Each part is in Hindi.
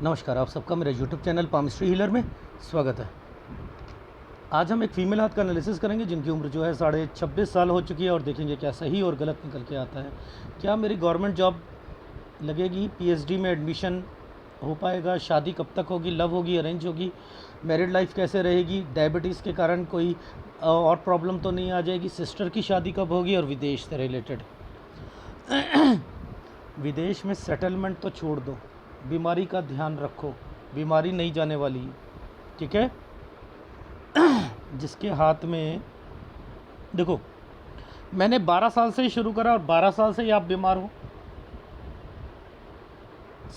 नमस्कार, आप सबका मेरे यूट्यूब चैनल पामिस्ट्री हीलर में स्वागत है। आज हम एक फ़ीमेल हाथ का एनालिसिस करेंगे जिनकी उम्र जो है 26.5 साल हो चुकी है और देखेंगे क्या सही और गलत निकल के आता है। क्या मेरी गवर्नमेंट जॉब लगेगी, पीएचडी में एडमिशन हो पाएगा, शादी कब तक होगी, लव होगी, अरेंज होगी, मैरिड लाइफ कैसे रहेगी, डायबिटीज़ के कारण कोई और प्रॉब्लम तो नहीं आ जाएगी, सिस्टर की शादी कब होगी और विदेश से रिलेटेड। विदेश में सेटलमेंट तो छोड़ दो, बीमारी का ध्यान रखो, बीमारी नहीं जाने वाली, ठीक है। जिसके हाथ में देखो, मैंने 12 साल से ही शुरू करा और 12 साल से ही आप बीमार हो,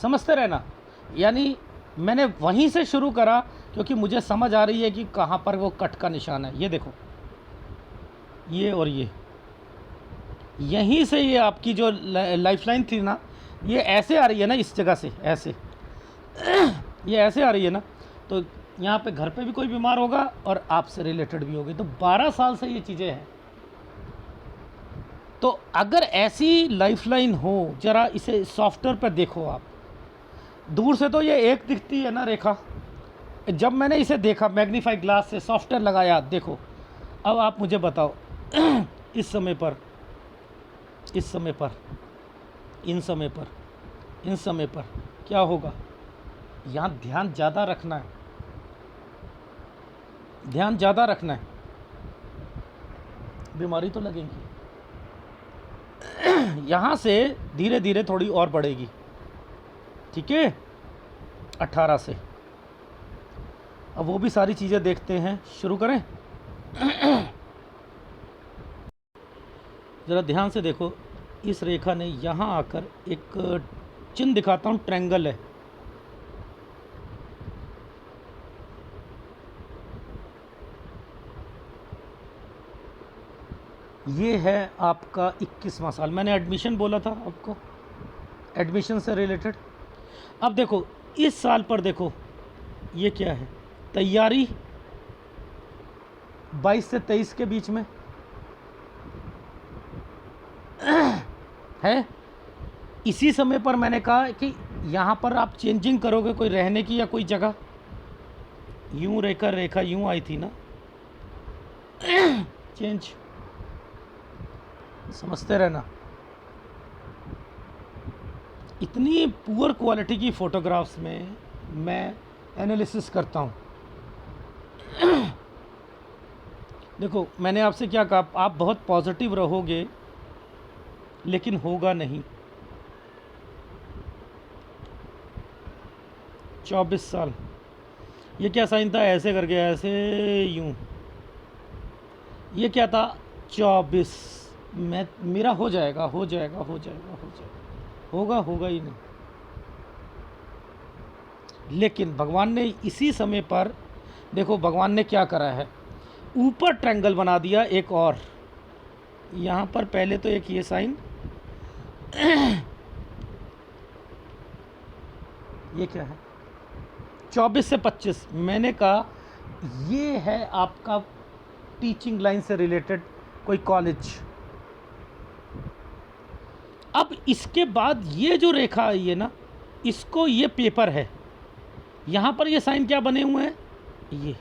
समझते रहना। यानी मैंने वहीं से शुरू करा क्योंकि मुझे समझ आ रही है कि कहाँ पर वो कट का निशान है। ये देखो, ये और ये, यहीं से ये आपकी जो लाइफलाइन थी ना, ये ऐसे आ रही है ना, इस जगह से ऐसे ये ऐसे आ रही है ना, तो यहाँ पे घर पे भी कोई बीमार होगा और आपसे रिलेटेड भी होगी। तो 12 साल से ये चीज़ें हैं। तो अगर ऐसी लाइफलाइन हो, ज़रा इसे सॉफ्टवेयर पर देखो आप। दूर से तो ये एक दिखती है ना रेखा, जब मैंने इसे देखा मैग्नीफाई ग्लास से, सॉफ्टवेयर लगाया, देखो अब आप मुझे बताओ इस समय पर, इस समय पर, इन समय पर, इन समय पर क्या होगा। यहाँ ध्यान ज़्यादा रखना है, ध्यान ज़्यादा रखना है। बीमारी तो लगेगी, यहाँ से धीरे धीरे थोड़ी और बढ़ेगी, ठीक है, 18 से। अब वो भी सारी चीज़ें देखते हैं, शुरू करें। ज़रा ध्यान से देखो, इस रेखा ने यहाँ आकर एक चिन्ह दिखाता हूँ, ट्रायंगल है। ये है आपका 21वां साल। मैंने एडमिशन बोला था आपको, एडमिशन से रिलेटेड। अब देखो इस साल पर, देखो ये क्या है, तैयारी 22 से 23 के बीच में है। इसी समय पर मैंने कहा कि यहाँ पर आप चेंजिंग करोगे कोई रहने की या कोई जगह। यूं रहकर रेखा यूं आई थी ना, चेंज, समझते रहना। इतनी पुअर क्वालिटी की फ़ोटोग्राफ्स में मैं एनालिसिस करता हूँ। देखो मैंने आपसे क्या कहा, आप बहुत पॉजिटिव रहोगे लेकिन होगा नहीं। 24 साल, ये क्या साइन था, ऐसे करके ऐसे यूं, ये क्या था, 24। मैं, मेरा हो जाएगा, हो जाएगा, हो जाएगा, हो जाएगा, होगा, होगा ही नहीं। लेकिन भगवान ने इसी समय पर, देखो भगवान ने क्या करा है, ऊपर ट्रायंगल बना दिया एक और। यहाँ पर पहले तो एक ये साइन, ये क्या है, 24 से 25। मैंने कहा ये है आपका टीचिंग लाइन से रिलेटेड कोई कॉलेज। अब इसके बाद ये जो रेखा आई है ना, इसको, ये पेपर है। यहाँ पर ये साइन क्या बने हुए हैं, ये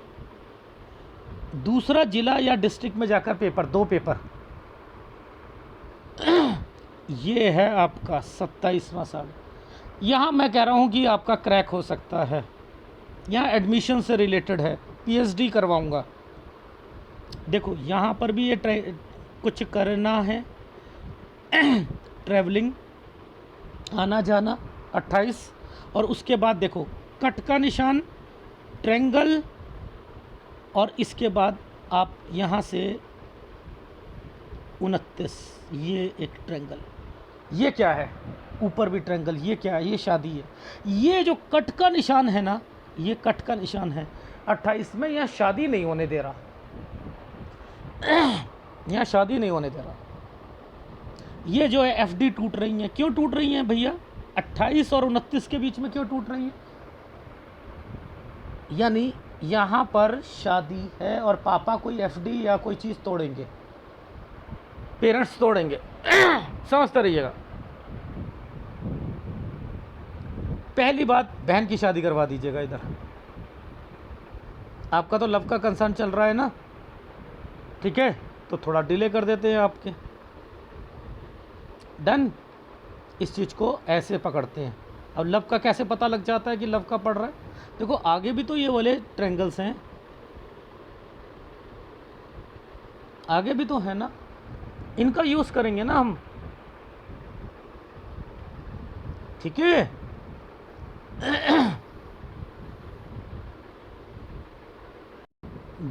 दूसरा जिला या डिस्ट्रिक्ट में जाकर पेपर, 2 पेपर। ये है आपका 27वां साल। यहाँ मैं कह रहा हूँ कि आपका क्रैक हो सकता है। यहाँ एडमिशन से रिलेटेड है, पीएचडी करवाऊँगा। देखो यहाँ पर भी ये कुछ करना है, ट्रैवलिंग, आना जाना, 28। और उसके बाद देखो कट का निशान, ट्रायंगल, और इसके बाद आप यहाँ से 29, ये एक ट्रायंगल। ये क्या है, ऊपर भी ट्रायंगल, ये क्या है, ये शादी है। ये जो कट का निशान है ना, ये कट का निशान है 28 में। यहाँ शादी नहीं होने दे रहा, यहाँ शादी नहीं होने दे रहा। ये जो है एफडी टूट रही हैं, क्यों टूट रही हैं भैया, 28 और 29 के बीच में क्यों टूट रही हैं। यानी यहाँ पर शादी है और पापा कोई एफडी या कोई चीज़ तोड़ेंगे, पेरेंट्स तोड़ेंगे। समझते रहिएगा। पहली बात, बहन की शादी करवा दीजिएगा इधर। आपका तो लव का कंसर्न चल रहा है ना, ठीक है, तो थोड़ा डिले कर देते हैं आपके। डन। इस चीज़ को ऐसे पकड़ते हैं। अब लव का कैसे पता लग जाता है कि लव का पड़ रहा है? देखो आगे भी तो ये वाले ट्रायंगल्स हैं, आगे भी तो है ना, इनका यूज़ करेंगे ना हम, ठीक है।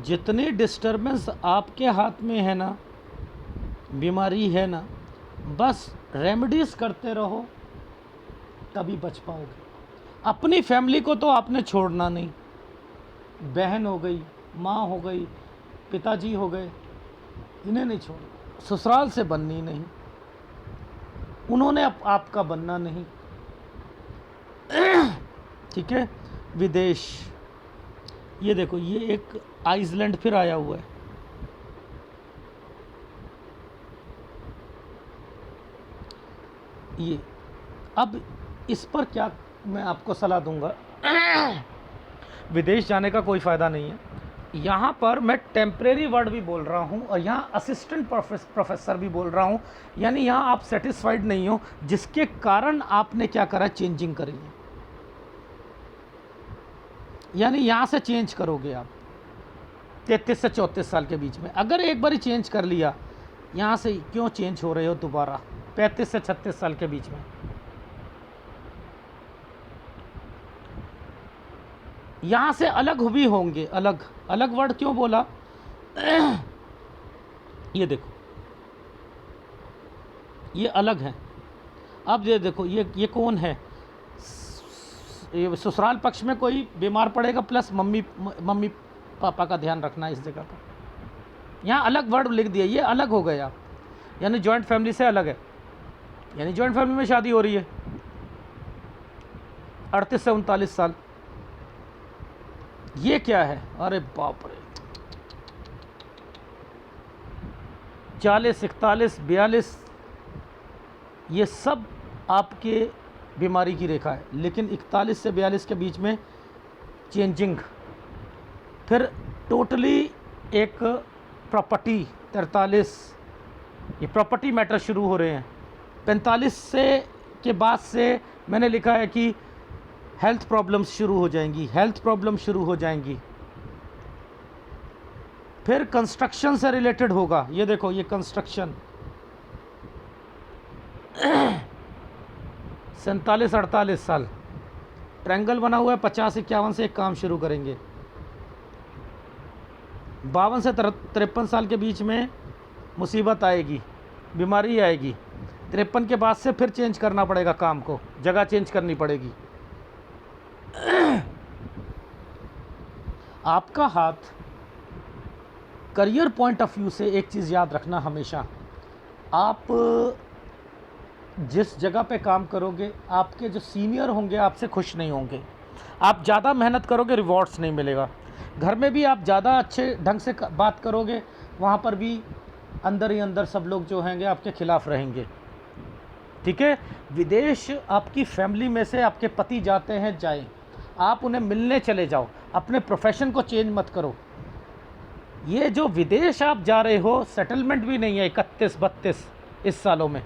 जितनी डिस्टरबेंस आपके हाथ में है ना, बीमारी है ना, बस रेमेडीज करते रहो तभी बच पाओगे। अपनी फैमिली को तो आपने छोड़ना नहीं, बहन हो गई, माँ हो गई, पिताजी हो गए, इन्हें नहीं छोड़ना। ससुराल से बननी नहीं, उन्होंने आपका बनना नहीं, ठीक है। विदेश, ये देखो ये एक आइसलैंड फिर आया हुआ है, ये। अब इस पर क्या मैं आपको सलाह दूंगा, विदेश जाने का कोई फ़ायदा नहीं है। यहाँ पर मैं टेम्परेरी वर्ड भी बोल रहा हूँ और यहाँ असिस्टेंट प्रोफेसर भी बोल रहा हूँ, यानी यहाँ आप सेटिस्फाइड नहीं हो, जिसके कारण आपने क्या करा, चेंजिंग करी है। यानी यहाँ से चेंज करोगे आप 33 से 34 साल के बीच में। अगर एक बार चेंज कर लिया, यहाँ से क्यों चेंज हो रहे हो दोबारा 35 से 36 साल के बीच में? यहाँ से अलग भी होंगे। अलग अलग वर्ड क्यों बोला? ये देखो ये अलग है। अब ये देखो ये कौन है, ये ससुराल पक्ष में कोई बीमार पड़ेगा, प्लस मम्मी पापा का ध्यान रखना इस जगह पर। यहाँ अलग वर्ड लिख दिया, ये अलग हो गया, यानी जॉइंट फैमिली से अलग है। यानी जॉइंट फैमिली में शादी हो रही है 38 से 39 साल, ये क्या है? अरे बाप रे, 40, 41, 42, ये सब आपके बीमारी की रेखा है। लेकिन 41 से 42 के बीच में चेंजिंग, फिर टोटली एक प्रॉपर्टी 43, ये प्रॉपर्टी मैटर शुरू हो रहे हैं। 45 से के बाद से मैंने लिखा है कि हेल्थ प्रॉब्लम्स शुरू हो जाएंगी, हेल्थ प्रॉब्लम शुरू हो जाएंगी। फिर कंस्ट्रक्शन से रिलेटेड होगा, ये देखो ये कंस्ट्रक्शन 47-48 साल ट्रायंगल बना हुआ है। 50-51 से एक काम शुरू करेंगे। 52 से 53 साल के बीच में मुसीबत आएगी, बीमारी आएगी। 53 के बाद से फिर चेंज करना पड़ेगा काम को, जगह चेंज करनी पड़ेगी। आपका हाथ करियर पॉइंट ऑफ व्यू से एक चीज़ याद रखना हमेशा, आप जिस जगह पे काम करोगे, आपके जो सीनियर होंगे आपसे खुश नहीं होंगे। आप ज़्यादा मेहनत करोगे, रिवॉर्ड्स नहीं मिलेगा। घर में भी आप ज़्यादा अच्छे ढंग से बात करोगे, वहाँ पर भी अंदर ही अंदर सब लोग जो होंगे आपके खिलाफ रहेंगे, ठीक है। विदेश आपकी फैमिली में से आपके पति जाते हैं, जाएं, आप उन्हें मिलने चले जाओ, अपने प्रोफेशन को चेंज मत करो। ये जो विदेश आप जा रहे हो, सेटलमेंट भी नहीं है 31-32 इस सालों में,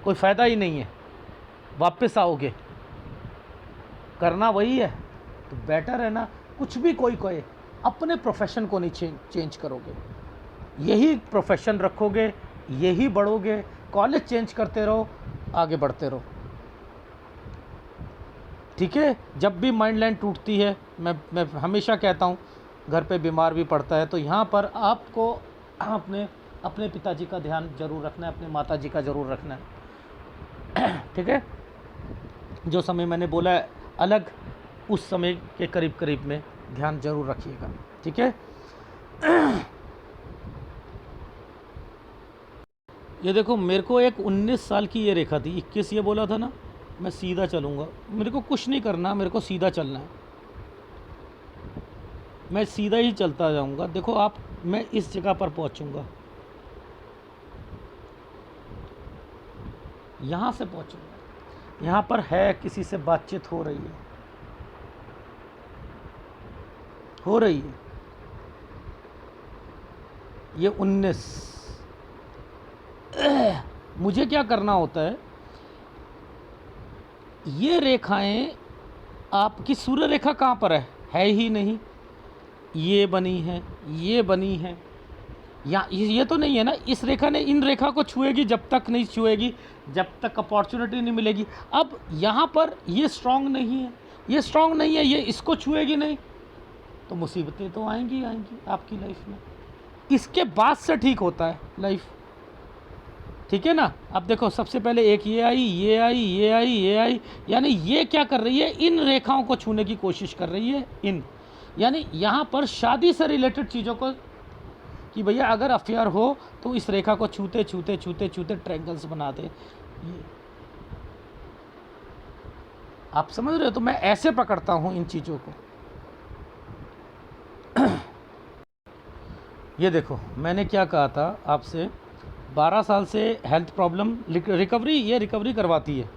कोई फ़ायदा ही नहीं है। वापस आओगे, करना वही है, तो बेटर है ना, कुछ भी कोई कहे, अपने प्रोफेशन को नहीं चेंज करोगे, यही प्रोफेशन रखोगे, यही बढ़ोगे। कॉलेज चेंज करते रहो, आगे बढ़ते रहो, ठीक है। जब भी माइंड लाइन टूटती है, मैं हमेशा कहता हूँ, घर पे बीमार भी पड़ता है, तो यहाँ पर आपको अपने पिताजी का ध्यान जरूर रखना है, अपने माताजी का ज़रूर रखना है, ठीक है। जो समय मैंने बोला है अलग, उस समय के करीब करीब में ध्यान जरूर रखिएगा, ठीक है। ये देखो मेरे को एक 19 साल की ये रेखा थी, 21 ये बोला था ना, मैं सीधा चलूँगा, मेरे को कुछ नहीं करना, मेरे को सीधा चलना है, मैं सीधा ही चलता जाऊँगा। देखो आप, मैं इस जगह पर पहुँचूँगा, यहाँ से पहुँचूँगा। यहाँ पर है, किसी से बातचीत हो रही है, हो रही है। ये 19, मुझे क्या करना होता है, ये रेखाएं, आपकी सूर्य रेखा कहाँ पर है ही नहीं। ये बनी है, ये बनी है, या ये तो नहीं है ना, इस रेखा ने इन रेखा को छुएगी, जब तक नहीं छुएगी, जब तक अपॉर्चुनिटी नहीं मिलेगी। अब यहाँ पर ये स्ट्रांग नहीं है, ये स्ट्रांग नहीं है, ये इसको छुएगी नहीं, तो मुसीबतें तो आएंगी आएंगी आपकी लाइफ में। इसके बाद से ठीक होता है लाइफ, ठीक है ना। अब देखो, सबसे पहले एक ये आई, ये आई, ये आई, ये आई, यानी ये क्या कर रही है, इन रेखाओं को छूने की कोशिश कर रही है, इन, यानी यहाँ पर शादी से रिलेटेड चीज़ों को, कि भैया अगर अफेयर हो तो इस रेखा को छूते छूते छूते छूते ट्रायंगल्स बना दे। ये आप समझ रहे हो, तो मैं ऐसे पकड़ता हूँ इन चीज़ों को। ये देखो, मैंने क्या कहा था आपसे, 12 साल से हेल्थ प्रॉब्लम, रिकवरी, ये रिकवरी करवाती है,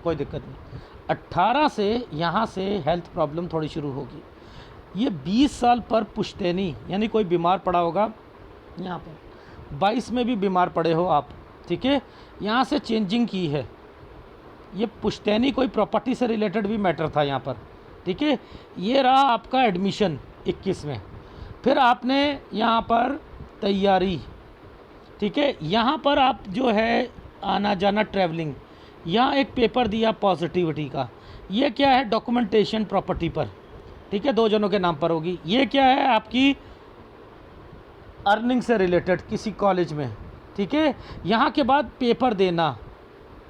कोई दिक्कत नहीं। 18 से यहाँ से हेल्थ प्रॉब्लम थोड़ी शुरू होगी। ये 20 साल पर पुश्तैनी, यानी कोई बीमार पड़ा होगा यहाँ पर, 22 में भी बीमार पड़े हो आप, ठीक है, यहाँ से चेंजिंग की है। ये पुश्तैनी कोई प्रॉपर्टी से रिलेटेड भी मैटर था यहाँ पर, ठीक है। ये रहा आपका एडमिशन 21 में, फिर आपने यहाँ पर तैयारी, ठीक है, यहाँ पर आप जो है आना जाना, ट्रैवलिंग, यहाँ एक पेपर दिया पॉजिटिविटी का, ये क्या है, डॉक्यूमेंटेशन प्रॉपर्टी पर, ठीक है, 2 जनों के नाम पर होगी। ये क्या है, आपकी अर्निंग से रिलेटेड किसी कॉलेज में, ठीक है। यहाँ के बाद पेपर देना,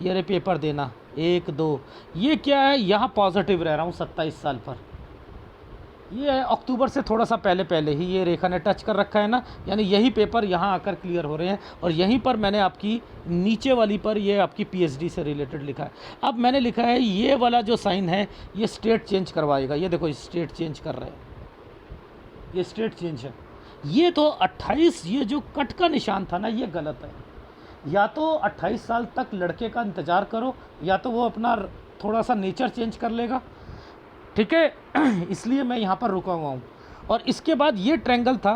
ये रे पेपर देना 1 2, ये क्या है, यहाँ पॉजिटिव रह रहा हूँ 27 साल पर, ये है अक्टूबर से थोड़ा सा पहले पहले ही ये रेखा ने टच कर रखा है ना, यानी यही पेपर यहाँ आकर क्लियर हो रहे हैं। और यहीं पर मैंने आपकी नीचे वाली पर ये आपकी पीएचडी से रिलेटेड लिखा है। अब मैंने लिखा है ये वाला जो साइन है ये स्टेट चेंज करवाएगा, ये देखो स्टेट चेंज कर रहे हैं, ये स्टेट चेंज है। ये तो 28, ये जो कट का निशान था ना, ये गलत है। या तो 28 साल तक लड़के का इंतज़ार करो, या तो वो अपना थोड़ा सा नेचर चेंज कर लेगा, ठीक है। इसलिए मैं यहाँ पर रुका हुआ हूँ। और इसके बाद ये ट्रायंगल था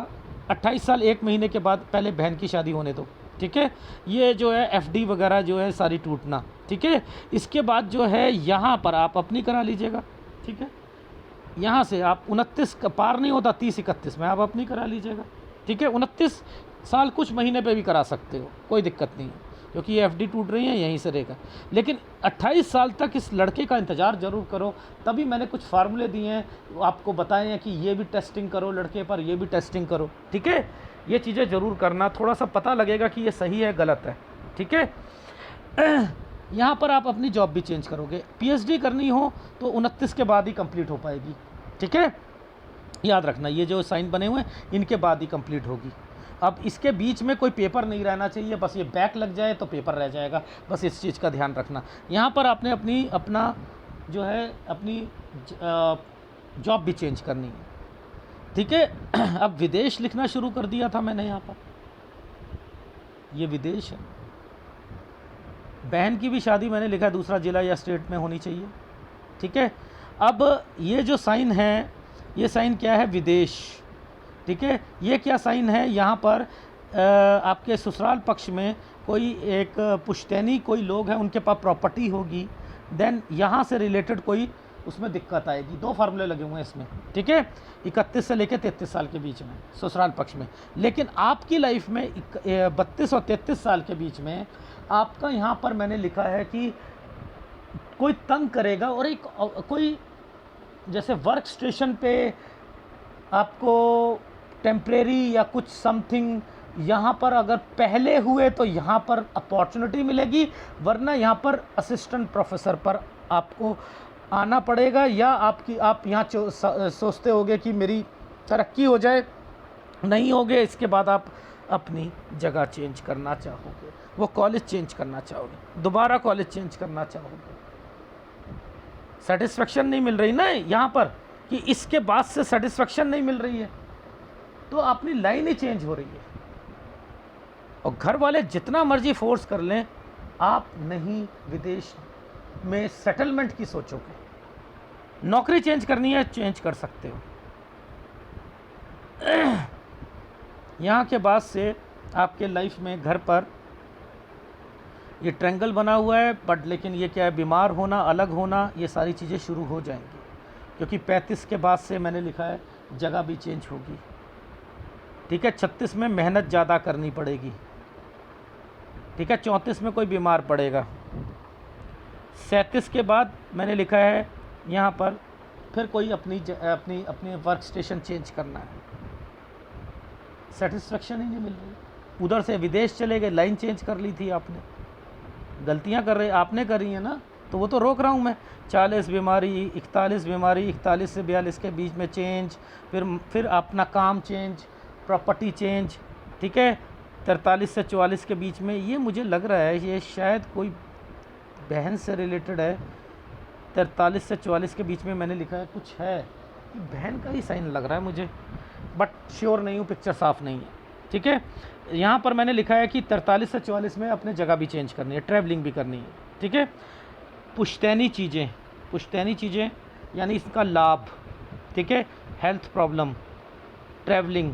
28 साल 1 महीने के बाद, पहले बहन की शादी होने दो, ठीक है। ये जो है एफडी वगैरह जो है सारी टूटना, ठीक है। इसके बाद जो है यहाँ पर आप अपनी करा लीजिएगा, ठीक है। यहाँ से आप 29 का पार नहीं होता, 30-31 में आप अपनी करा लीजिएगा, ठीक है। 29 साल कुछ महीने पे भी करा सकते हो, कोई दिक्कत नहीं है, क्योंकि ये एफडी टूट रही है यहीं से रहेगा। लेकिन 28 साल तक इस लड़के का इंतज़ार ज़रूर करो। तभी मैंने कुछ फार्मूले दिए हैं, आपको बताए हैं कि ये भी टेस्टिंग करो लड़के पर, ये भी टेस्टिंग करो, ठीक है। ये चीज़ें ज़रूर करना, थोड़ा सा पता लगेगा कि ये सही है गलत है, ठीक है। यहाँ पर आप अपनी जॉब भी चेंज करोगे। पीएचडी करनी हो तो 29 के बाद ही कंप्लीट हो पाएगी, ठीक है। याद रखना, ये जो साइन बने हुए हैं इनके बाद ही कंप्लीट होगी। अब इसके बीच में कोई पेपर नहीं रहना चाहिए, बस ये बैक लग जाए तो पेपर रह जाएगा, बस इस चीज़ का ध्यान रखना। यहाँ पर आपने अपना जो है अपनी जॉब भी चेंज करनी है, ठीक है। अब विदेश लिखना शुरू कर दिया था मैंने यहाँ पर, ये विदेश है। बहन की भी शादी मैंने लिखा है दूसरा जिला या स्टेट में होनी चाहिए, ठीक है। अब ये जो साइन है, ये साइन क्या है, विदेश, ठीक है। ये क्या साइन है, यहाँ पर आपके ससुराल पक्ष में कोई एक पुश्तैनी कोई लोग हैं, उनके पास प्रॉपर्टी होगी, देन यहाँ से रिलेटेड कोई उसमें दिक्कत आएगी। 2 फार्मूले लगे हुए हैं इसमें, ठीक है। 31 से लेकर 33 साल के बीच में ससुराल पक्ष में। लेकिन आपकी लाइफ में 32 और 33 साल के बीच में आपका यहाँ पर मैंने लिखा है कि कोई तंग करेगा, और एक कोई जैसे वर्क स्टेशन पे आपको टेम्परेरी या कुछ समथिंग यहाँ पर अगर पहले हुए तो यहाँ पर अपॉर्चुनिटी मिलेगी, वरना यहाँ पर असिस्टेंट प्रोफेसर पर आपको आना पड़ेगा, या आप यहाँ सोचते होगे कि मेरी तरक्की हो जाए, नहीं होगे। इसके बाद आप अपनी जगह चेंज करना चाहोगे, वो कॉलेज चेंज करना चाहोगे, दोबारा कॉलेज चेंज करना चाहोगे। सेटिस्फेक्शन नहीं मिल रही ना यहाँ पर, कि इसके बाद से सेटिस्फेक्शन नहीं मिल रही है, तो अपनी लाइन ही चेंज हो रही है। और घर वाले जितना मर्जी फोर्स कर लें, आप नहीं विदेश में सेटलमेंट की सोचोगे। नौकरी चेंज करनी है, चेंज कर सकते हो। यहाँ के बाद से आपके लाइफ में घर पर ये ट्रायंगल बना हुआ है, बट लेकिन ये क्या है, बीमार होना, अलग होना, ये सारी चीज़ें शुरू हो जाएंगी, क्योंकि 35 के बाद से मैंने लिखा है जगह भी चेंज होगी। ठीक है, 36 में मेहनत ज़्यादा करनी पड़ेगी। ठीक है, 34 में कोई बीमार पड़ेगा। 37 के बाद मैंने लिखा है यहाँ पर फिर कोई अपनी वर्क स्टेशन चेंज करना है, सेटिस्फेक्शन ही नहीं मिल रही। उधर से विदेश चले गए, लाइन चेंज कर ली थी आपने, गलतियाँ कर रहे आपने करी है ना, तो वो तो रोक रहा हूँ मैं। 40 बीमारी, 41 बीमारी, 41 से 42 के बीच में चेंज, फिर अपना काम चेंज, प्रॉपर्टी चेंज। ठीक है, 43 से 44 के बीच में, ये मुझे लग रहा है ये शायद कोई बहन से रिलेटेड है। 43 से 44 के बीच में मैंने लिखा है कुछ है, बहन का ही साइन लग रहा है मुझे, बट श्योर नहीं हूँ, पिक्चर साफ नहीं है। ठीक है, यहाँ पर मैंने लिखा है कि 43 से 44 में अपने जगह भी चेंज करनी है, ट्रैवलिंग भी करनी है। ठीक है, पुश्तैनी चीज़ें यानी इसका लाभ। ठीक है, health problem, travelling,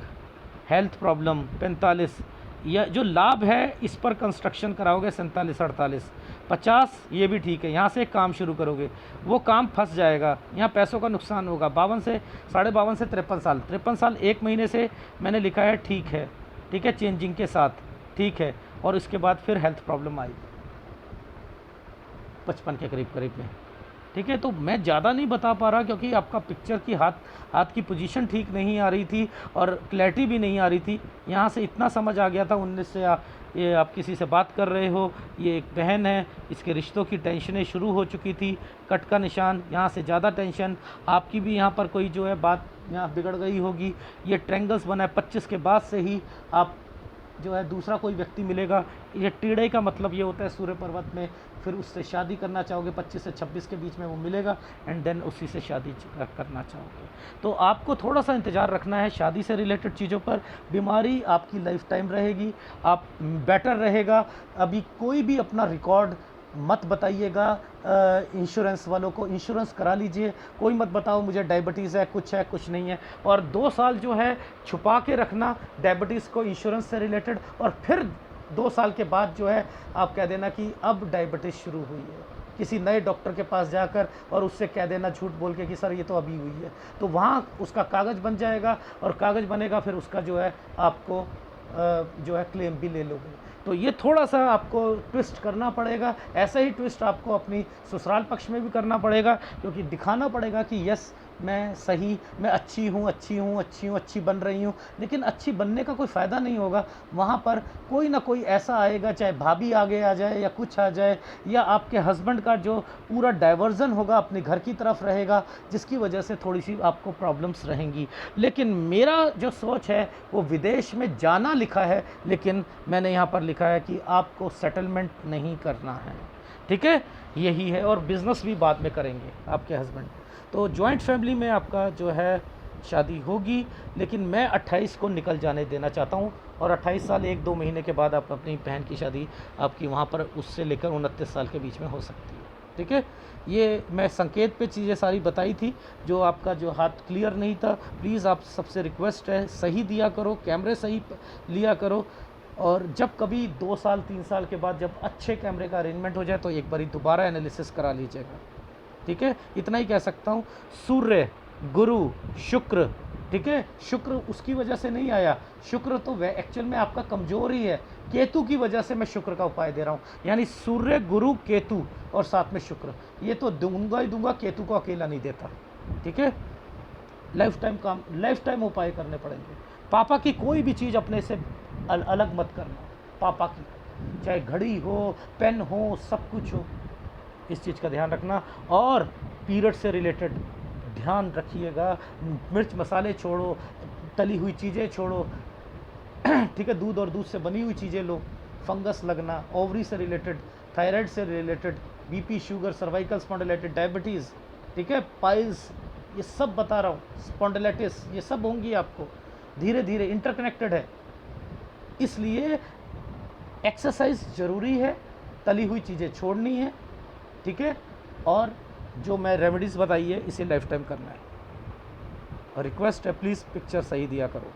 health problem 45, यह जो लाभ है इस पर कंस्ट्रक्शन कराओगे 47, 48, 50, ये भी ठीक है। यहाँ से एक काम शुरू करोगे, वो काम फंस जाएगा, यहाँ पैसों का नुकसान होगा। 52 से 52.5 से 53 साल 1 महीने से मैंने लिखा है ठीक है। ठीक है, चेंजिंग के साथ ठीक है, और इसके बाद फिर हेल्थ प्रॉब्लम आई 55 के करीब में। ठीक है, तो मैं ज़्यादा नहीं बता पा रहा क्योंकि आपका पिक्चर की हाथ की पोजीशन ठीक नहीं आ रही थी और क्लैरिटी भी नहीं आ रही थी। यहाँ से इतना समझ आ गया था 19 से ये आप किसी से बात कर रहे हो, ये एक बहन है, इसके रिश्तों की टेंशनें शुरू हो चुकी थी, कट का निशान, यहाँ से ज़्यादा टेंशन, आपकी भी यहाँ पर कोई जो है बात यहाँ बिगड़ गई होगी। ये ट्रायंगल्स बना है, 25 के बाद से ही आप जो है दूसरा कोई व्यक्ति मिलेगा। ये टीड़े का मतलब ये होता है सूर्य पर्वत में, फिर उससे शादी करना चाहोगे, 25 से 26 के बीच में वो मिलेगा, एंड देन उसी से शादी करना चाहोगे। तो आपको थोड़ा सा इंतज़ार रखना है शादी से रिलेटेड चीज़ों पर। बीमारी आपकी लाइफ टाइम रहेगी, आप बेटर रहेगा। अभी कोई भी अपना रिकॉर्ड मत बताइएगा इंश्योरेंस वालों को, इंश्योरेंस करा लीजिए, कोई मत बताओ मुझे डायबिटीज़ है, कुछ नहीं है। और 2 साल जो है छुपा के रखना डायबिटीज़ को इंश्योरेंस से रिलेटेड, और फिर 2 साल के बाद जो है आप कह देना कि अब डायबिटीज़ शुरू हुई है, किसी नए डॉक्टर के पास जाकर, और उससे कह देना झूठ बोल के कि सर ये तो अभी हुई है, तो वहाँ उसका कागज़ बन जाएगा, और कागज़ बनेगा फिर उसका जो है आपको जो है क्लेम भी ले लोगे। तो ये थोड़ा सा आपको ट्विस्ट करना पड़ेगा। ऐसा ही ट्विस्ट आपको अपनी ससुराल पक्ष में भी करना पड़ेगा, क्योंकि दिखाना पड़ेगा कि यस मैं सही, मैं अच्छी बन रही हूँ। लेकिन अच्छी बनने का कोई फ़ायदा नहीं होगा, वहाँ पर कोई ना कोई ऐसा आएगा, चाहे भाभी आगे आ जाए या कुछ आ जाए, या आपके हस्बैंड का जो पूरा डाइवर्जन होगा अपने घर की तरफ रहेगा, जिसकी वजह से थोड़ी सी आपको प्रॉब्लम्स रहेंगी। लेकिन मेरा जो सोच है वो विदेश में जाना लिखा है, लेकिन मैंने यहाँ पर लिखा है कि आपको सेटलमेंट नहीं करना है। ठीक है, यही है, और बिज़नेस भी बाद में करेंगे आपके हस्बैंड। तो जॉइंट फैमिली में आपका जो है शादी होगी, लेकिन मैं 28 को निकल जाने देना चाहता हूँ, और 28 साल 1-2 महीने के बाद आप अपनी बहन की शादी आपकी वहाँ पर उससे लेकर 29 साल के बीच में हो सकती है। ठीक है, ये मैं संकेत पे चीज़ें सारी बताई थी। जो आपका जो हाथ क्लियर नहीं था, प्लीज़ आप सबसे रिक्वेस्ट है सही दिया करो, कैमरे सही लिया करो, और जब कभी 2 साल 3 साल के बाद जब अच्छे कैमरे का अरेंजमेंट हो जाए तो एक बारी दोबारा एनालिसिस करा लीजिएगा। ठीक है, इतना ही कह सकता हूँ। सूर्य, गुरु, शुक्र, ठीक है, शुक्र उसकी वजह से नहीं आया, शुक्र तो वह एक्चुअल में आपका कमज़ोर ही है, केतु की वजह से मैं शुक्र का उपाय दे रहा हूँ। यानी सूर्य, गुरु, केतु और साथ में शुक्र, ये तो दूंगा ही दूंगा, केतु को अकेला नहीं देता। ठीक है, लाइफ टाइम उपाय करने पड़ेंगे। पापा की कोई भी चीज़ अपने से अलग मत करना, पापा की चाहे घड़ी हो, पेन हो, सब कुछ हो, इस चीज़ का ध्यान रखना। और पीरियड से रिलेटेड ध्यान रखिएगा, मिर्च मसाले छोड़ो, तली हुई चीज़ें छोड़ो। ठीक है, दूध और दूध से बनी हुई चीज़ें लो। फंगस लगना, ओवरी से रिलेटेड, थायराइड से related, BP, sugar, cervical spondylitis, diabetes, ठीक है, पाइल्स, ये सब बता रहा हूँ, स्पॉन्डिलाइटिस, ये सब होंगी आपको, धीरे धीरे इंटरकनेक्टेड है। इसलिए एक्सरसाइज ज़रूरी है, तली हुई चीज़ें छोड़नी है। ठीक है, और जो मैं रेमेडीज़ बताई है इसे लाइफ टाइम करना है। और रिक्वेस्ट है, प्लीज़ पिक्चर सही दिया करो।